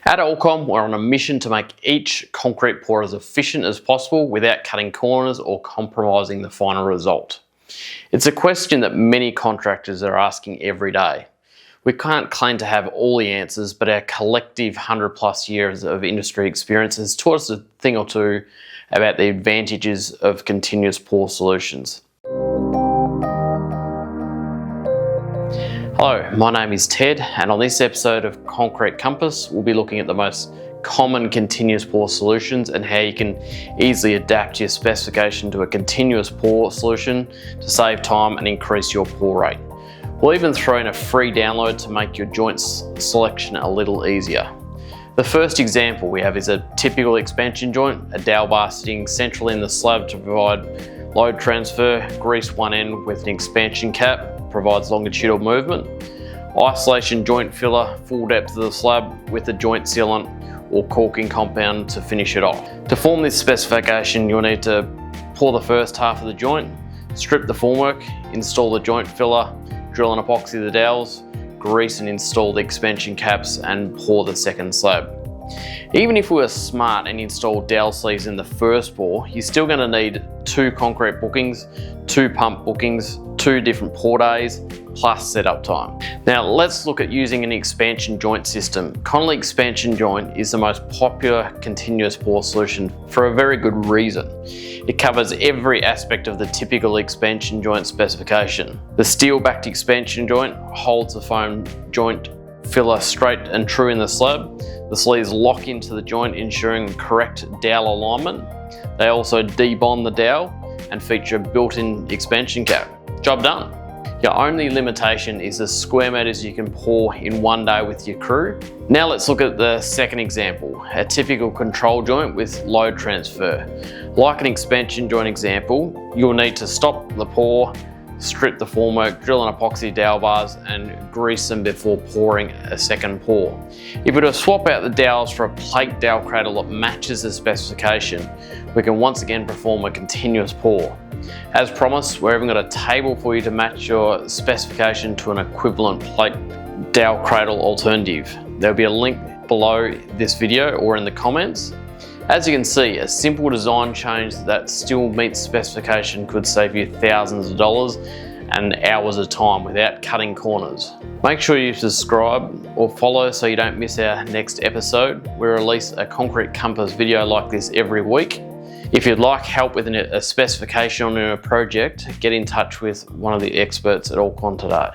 At Allcom, we're on a mission to make each concrete pour as efficient as possible without cutting corners or compromising the final result. It's a question that many contractors are asking every day. We can't claim to have all the answers, but our collective 100+ years of industry experience has taught us a thing or two about the advantages of continuous pour solutions. Hello, my name is Ted, and on this episode of Concrete Compass, we'll be looking at the most common continuous pour solutions and how you can easily adapt your specification to a continuous pour solution to save time and increase your pour rate. We'll even throw in a free download to make your joints selection a little easier. The first example we have is a typical expansion joint, a dowel bar sitting centrally in the slab to provide load transfer, grease one end with an expansion cap, provides longitudinal movement, isolation joint filler, full depth of the slab with a joint sealant or caulking compound to finish it off. To form this specification, you'll need to pour the first half of the joint, strip the formwork, install the joint filler, drill and epoxy the dowels, grease and install the expansion caps, and pour the second slab. Even if we were smart and installed dowel sleeves in the first pour, you're still going to need 2 concrete bookings, 2 pump bookings, 2 different pour days, plus setup time. Now let's look at using an expansion joint system. Connolly expansion joint is the most popular continuous pour solution for a very good reason. It covers every aspect of the typical expansion joint specification. The steel-backed expansion joint holds the foam joint filler straight and true in the slab. The sleeves lock into the joint, ensuring correct dowel alignment. They also debond the dowel and feature a built-in expansion cap. Job done. Your only limitation is the square meters you can pour in one day with your crew. Now let's look at the second example, a typical control joint with load transfer. Like an expansion joint example, you'll need to stop the pour, strip the formwork, drill and epoxy dowel bars, and grease them before pouring a second pour. If we were to swap out the dowels for a plate dowel cradle that matches the specification, we can once again perform a continuous pour. As promised, we're even got a table for you to match your specification to an equivalent plate dowel cradle alternative. There'll be a link below this video or in the comments. As you can see, a simple design change that still meets specification could save you thousands of dollars and hours of time without cutting corners. Make sure you subscribe or follow so you don't miss our next episode. We release a Concrete Compass video like this every week. If you'd like help with a specification on a project, get in touch with one of the experts at Allcom today.